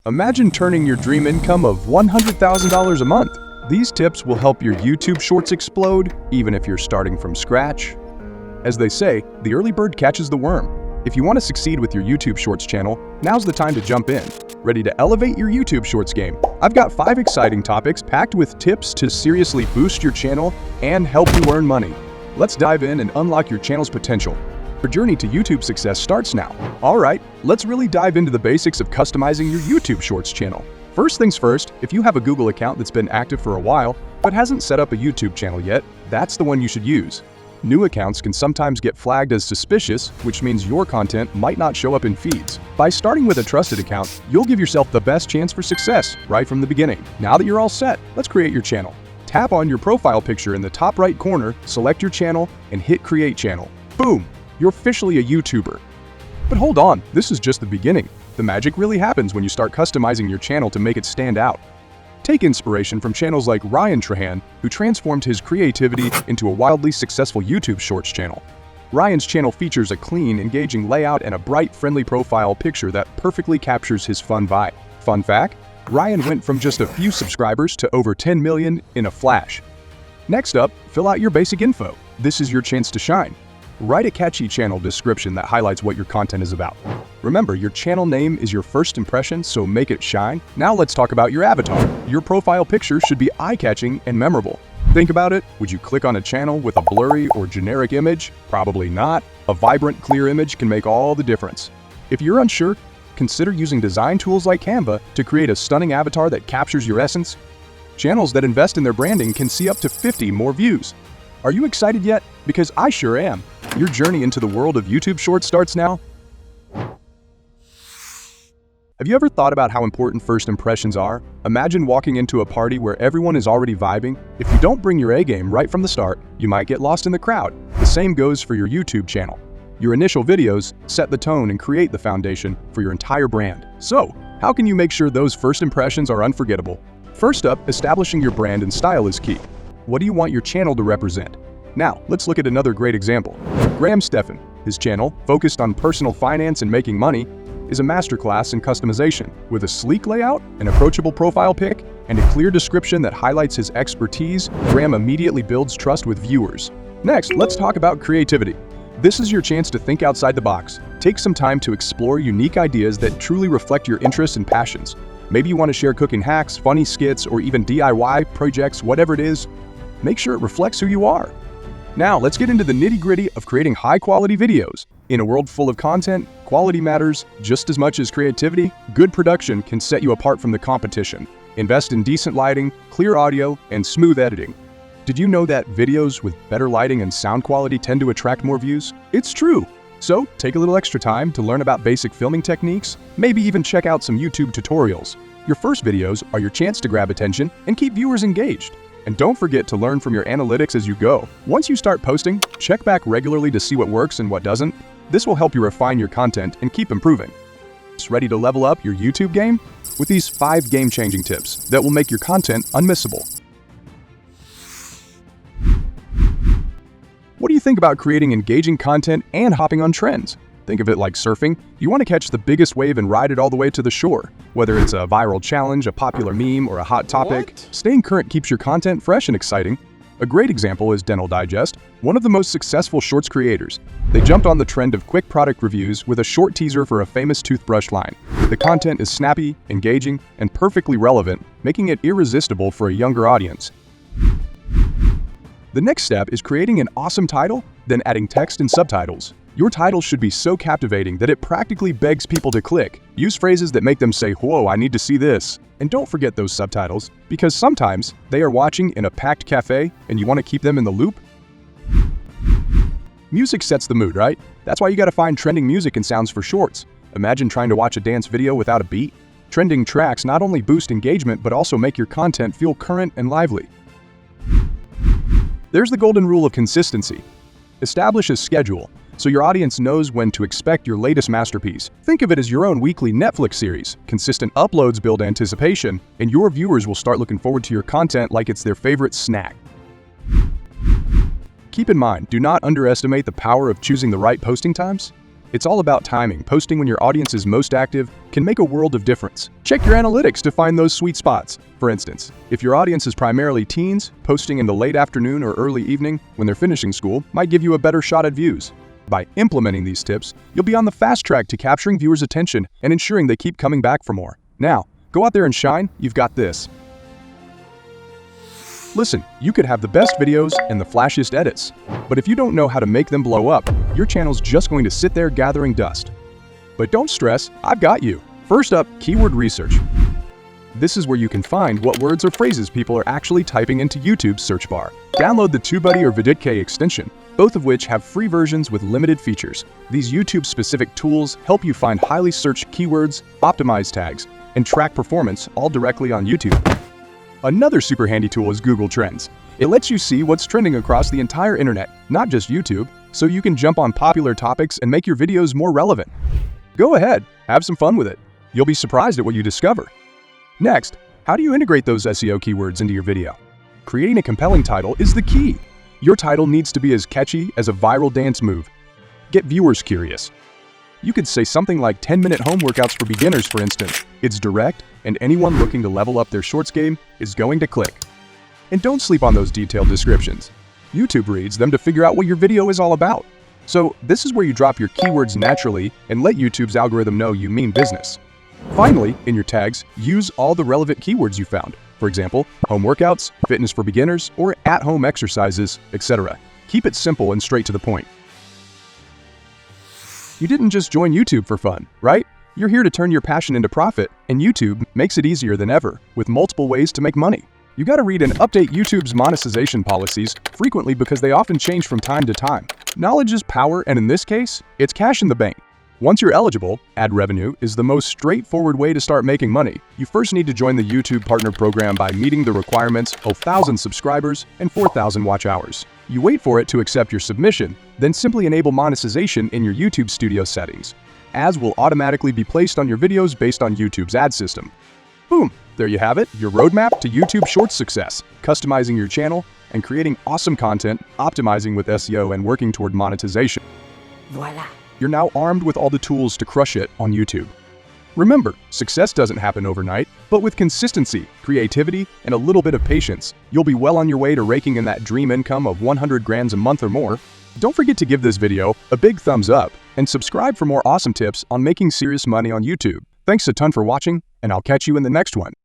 Imagine turning your dream income of $100,000 a month. These tips will help your YouTube Shorts explode, even if you're starting from scratch. As they say, the early bird catches the worm. If you want to succeed with your YouTube Shorts channel, now's the time to jump in. Ready to elevate your YouTube Shorts game? I've got 5 exciting topics packed with tips to seriously boost your channel and help you earn money. Let's dive in and unlock your channel's potential. Your journey to YouTube success starts now. Alright, let's really dive into the basics of customizing your YouTube Shorts channel. First things first, if you have a Google account that's been active for a while, but hasn't set up a YouTube channel yet, that's the one you should use. New accounts can sometimes get flagged as suspicious, which means your content might not show up in feeds. By starting with a trusted account, you'll give yourself the best chance for success right from the beginning. Now that you're all set, let's create your channel. Tap on your profile picture in the top right corner, select your channel, and hit Create Channel. Boom! You're officially a YouTuber. But hold on, this is just the beginning. The magic really happens when you start customizing your channel to make it stand out. Take inspiration from channels like Ryan Trahan, who transformed his creativity into a wildly successful YouTube Shorts channel. Ryan's channel features a clean, engaging layout and a bright, friendly profile picture that perfectly captures his fun vibe. Fun fact, Ryan went from just a few subscribers to over 10 million in a flash. Next up, fill out your basic info. This is your chance to shine. Write a catchy channel description that highlights what your content is about. Remember, your channel name is your first impression, so make it shine. Now let's talk about your avatar. Your profile picture should be eye-catching and memorable. Think about it. Would you click on a channel with a blurry or generic image? Probably not. A vibrant, clear image can make all the difference. If you're unsure, consider using design tools like Canva to create a stunning avatar that captures your essence. Channels that invest in their branding can see up to 50 more views. Are you excited yet? Because I sure am. Your journey into the world of YouTube Shorts starts now. Have you ever thought about how important first impressions are? Imagine walking into a party where everyone is already vibing. If you don't bring your A game right from the start, you might get lost in the crowd. The same goes for your YouTube channel. Your initial videos set the tone and create the foundation for your entire brand. So, how can you make sure those first impressions are unforgettable? First up, establishing your brand and style is key. What do you want your channel to represent? Now, let's look at another great example. Graham Stephan. His channel, focused on personal finance and making money, is a masterclass in customization. With a sleek layout, an approachable profile pic, and a clear description that highlights his expertise, Graham immediately builds trust with viewers. Next, let's talk about creativity. This is your chance to think outside the box. Take some time to explore unique ideas that truly reflect your interests and passions. Maybe you want to share cooking hacks, funny skits, or even DIY projects, whatever it is. Make sure it reflects who you are. Now, let's get into the nitty-gritty of creating high-quality videos. In a world full of content, quality matters just as much as creativity. Good production can set you apart from the competition. Invest in decent lighting, clear audio, and smooth editing. Did you know that videos with better lighting and sound quality tend to attract more views? It's true! So, take a little extra time to learn about basic filming techniques, maybe even check out some YouTube tutorials. Your first videos are your chance to grab attention and keep viewers engaged. And don't forget to learn from your analytics as you go. Once you start posting, check back regularly to see what works and what doesn't. This will help you refine your content and keep improving. Ready to level up your YouTube game? With these 5 game-changing tips that will make your content unmissable. What do you think about creating engaging content and hopping on trends? Think of it like surfing. You want to catch the biggest wave and ride it all the way to the shore. Whether it's a viral challenge, a popular meme, or a hot topic, staying current keeps your content fresh and exciting. A great example is Dental Digest, one of the most successful shorts creators. They jumped on the trend of quick product reviews with a short teaser for a famous toothbrush line. The content is snappy, engaging, and perfectly relevant, making it irresistible for a younger audience. The next step is creating an awesome title, then adding text and subtitles. Your title should be so captivating that it practically begs people to click. Use phrases that make them say, "Whoa, I need to see this." And don't forget those subtitles, because sometimes they are watching in a packed cafe and you want to keep them in the loop. Music sets the mood, right? That's why you gotta find trending music and sounds for shorts. Imagine trying to watch a dance video without a beat. Trending tracks not only boost engagement, but also make your content feel current and lively. There's the golden rule of consistency. Establish a schedule, so your audience knows when to expect your latest masterpiece. Think of it as your own weekly Netflix series. Consistent uploads build anticipation, and your viewers will start looking forward to your content like it's their favorite snack. Keep in mind, do not underestimate the power of choosing the right posting times. It's all about timing. Posting when your audience is most active can make a world of difference. Check your analytics to find those sweet spots. For instance, if your audience is primarily teens, posting in the late afternoon or early evening when they're finishing school might give you a better shot at views. By implementing these tips, you'll be on the fast track to capturing viewers' attention and ensuring they keep coming back for more. Now, go out there and shine. You've got this. Listen, you could have the best videos and the flashiest edits, but if you don't know how to make them blow up, your channel's just going to sit there gathering dust. But don't stress, I've got you. First up, keyword research. This is where you can find what words or phrases people are actually typing into YouTube's search bar. Download the TubeBuddy or ViditK extension, both of which have free versions with limited features. These YouTube-specific tools help you find highly searched keywords, optimize tags, and track performance all directly on YouTube. Another super handy tool is Google Trends. It lets you see what's trending across the entire internet, not just YouTube, so you can jump on popular topics and make your videos more relevant. Go ahead, have some fun with it. You'll be surprised at what you discover. Next, how do you integrate those SEO keywords into your video? Creating a compelling title is the key. Your title needs to be as catchy as a viral dance move. Get viewers curious. You could say something like 10-minute home workouts for beginners, for instance. It's direct, and anyone looking to level up their shorts game is going to click. And don't sleep on those detailed descriptions. YouTube reads them to figure out what your video is all about. So this is where you drop your keywords naturally and let YouTube's algorithm know you mean business. Finally, in your tags, use all the relevant keywords you found. For example, home workouts, fitness for beginners, or at-home exercises, etc. Keep it simple and straight to the point. You didn't just join YouTube for fun, right? You're here to turn your passion into profit, and YouTube makes it easier than ever, with multiple ways to make money. You gotta read and update YouTube's monetization policies frequently because they often change from time to time. Knowledge is power, and in this case, it's cash in the bank. Once you're eligible, ad revenue is the most straightforward way to start making money. You first need to join the YouTube Partner Program by meeting the requirements of 1,000 subscribers and 4,000 watch hours. You wait for it to accept your submission, then simply enable monetization in your YouTube Studio settings. Ads will automatically be placed on your videos based on YouTube's ad system. Boom! There you have it, your roadmap to YouTube Shorts success, customizing your channel and creating awesome content, optimizing with SEO and working toward monetization. Voila! You're now armed with all the tools to crush it on YouTube. Remember, success doesn't happen overnight, but with consistency, creativity, and a little bit of patience, you'll be well on your way to raking in that dream income of 100 grand a month or more. Don't forget to give this video a big thumbs up and subscribe for more awesome tips on making serious money on YouTube. Thanks a ton for watching, and I'll catch you in the next one.